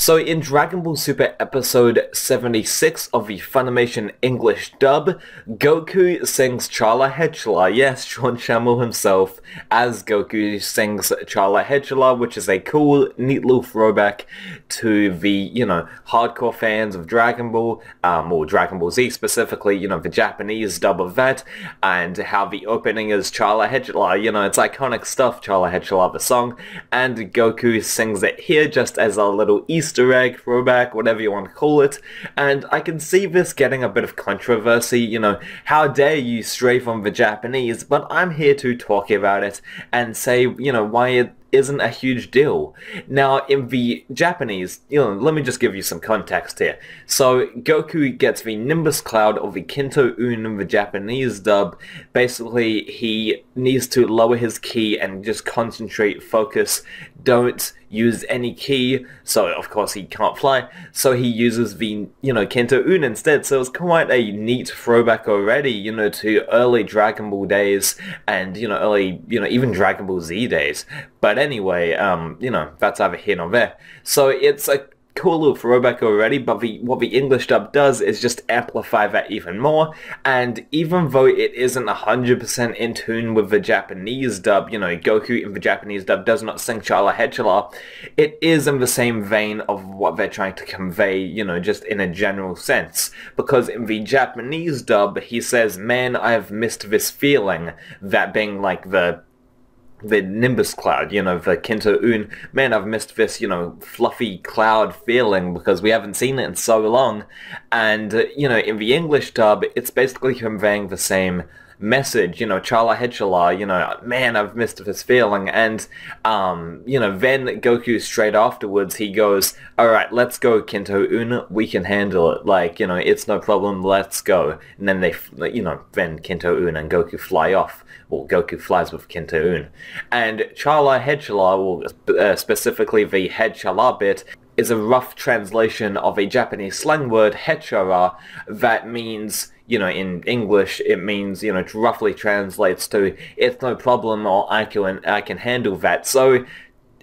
So in Dragon Ball Super episode 76 of the Funimation English dub, Goku sings Chala Chala. Yes, Sean Shamel himself as Goku sings Chala Chala, which is a cool, neat little throwback to the, hardcore fans of Dragon Ball, or Dragon Ball Z specifically, the Japanese dub of that, and how the opening is Chala Chala, it's iconic stuff, Chala Chala, the song, and Goku sings it here just as a little Easter egg, throwback, whatever you want to call it, and I can see this getting a bit of controversy, how dare you stray from the Japanese, but I'm here to talk about it and say, why it isn't a huge deal. Now, in the Japanese, let me just give you some context here. So, Goku gets the Nimbus Cloud of the Kinto-Un in the Japanese dub. Basically, he needs to lower his ki and just concentrate, focus, don't use any ki, so of course he can't fly, so he uses the, Kinto-Un instead, so it's quite a neat throwback already, to early Dragon Ball days, and, early, even Dragon Ball Z days. But anyway, that's either here nor there. So it's a cool little throwback already, but what the English dub does is just amplify that even more, and even though it isn't 100% in tune with the Japanese dub, Goku in the Japanese dub does not sing Chala Chala, it is in the same vein of what they're trying to convey, just in a general sense, because in the Japanese dub, he says, "Man, I have missed this feeling," that being like the Nimbus Cloud, the Kinto-Un. Man, I've missed this, fluffy cloud feeling because we haven't seen it in so long. And, in the English dub, it's basically conveying the same message, Chala Chala, man, I've missed this feeling. And, then Goku straight afterwards, he goes, alright, let's go, Kinto-Un, we can handle it. Like, it's no problem, let's go. And then they, then Kinto-Un and Goku fly off. Well, Goku flies with Kinto-Un. And Chala Chala, or specifically the Head Chala bit, is a rough translation of a Japanese slang word, hechara, that means, in English, it means, it roughly translates to, it's no problem, or I can handle that. So,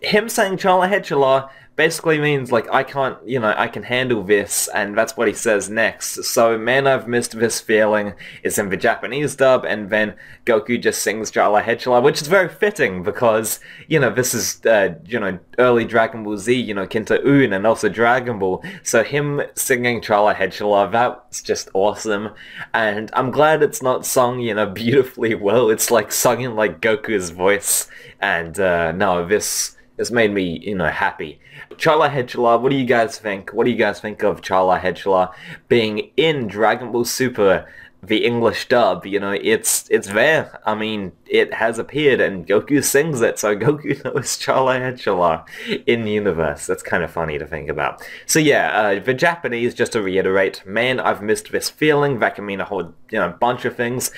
him saying Chala Chala basically means, like, I can handle this, and that's what he says next. So, man, I've missed this feeling is in the Japanese dub, and then Goku just sings Chala Chala, which is very fitting, because, this is, early Dragon Ball Z, Kinto-Un, and also Dragon Ball, so him singing Chala Chala, that's just awesome, and I'm glad it's not sung, beautifully well, it's, like, sung in, like, Goku's voice, and, no, this made me, happy. Chala Chala, what do you guys think? What do you guys think of Chala Chala being in Dragon Ball Super, the English dub? It's there. I mean, it has appeared, and Goku sings it, so Goku knows Chala Chala in the universe. That's kind of funny to think about. So yeah, the Japanese, just to reiterate, man, I've missed this feeling. That can mean a whole, bunch of things.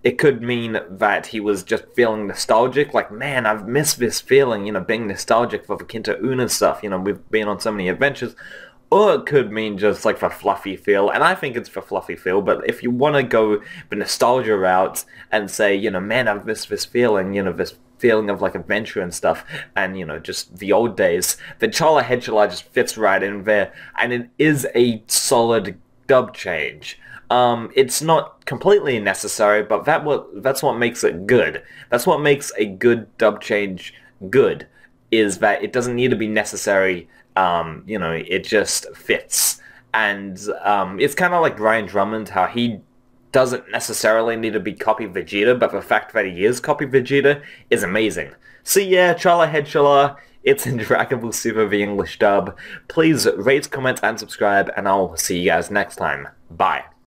It could mean that he was just feeling nostalgic, like, man, I've missed this feeling, being nostalgic for the Kinto-Un and stuff, we've been on so many adventures. Or it could mean just, like, the fluffy feel, and I think it's the fluffy feel, but if you want to go the nostalgia route and say, man, I've missed this feeling, this feeling of, like, adventure and stuff, and, just the old days, then Chala Chala just fits right in there, and it is a solid dub change. It's not completely necessary, but that's what makes it good. That's what makes a good dub change good, is that it doesn't need to be necessary, it just fits. And, it's kind of like Ryan Drummond, how he doesn't necessarily need to be copy Vegeta, but the fact that he is copy Vegeta is amazing. So yeah, Chala Chala, it's in Dragon Ball Super, the English dub. Please rate, comment, and subscribe, and I'll see you guys next time. Bye.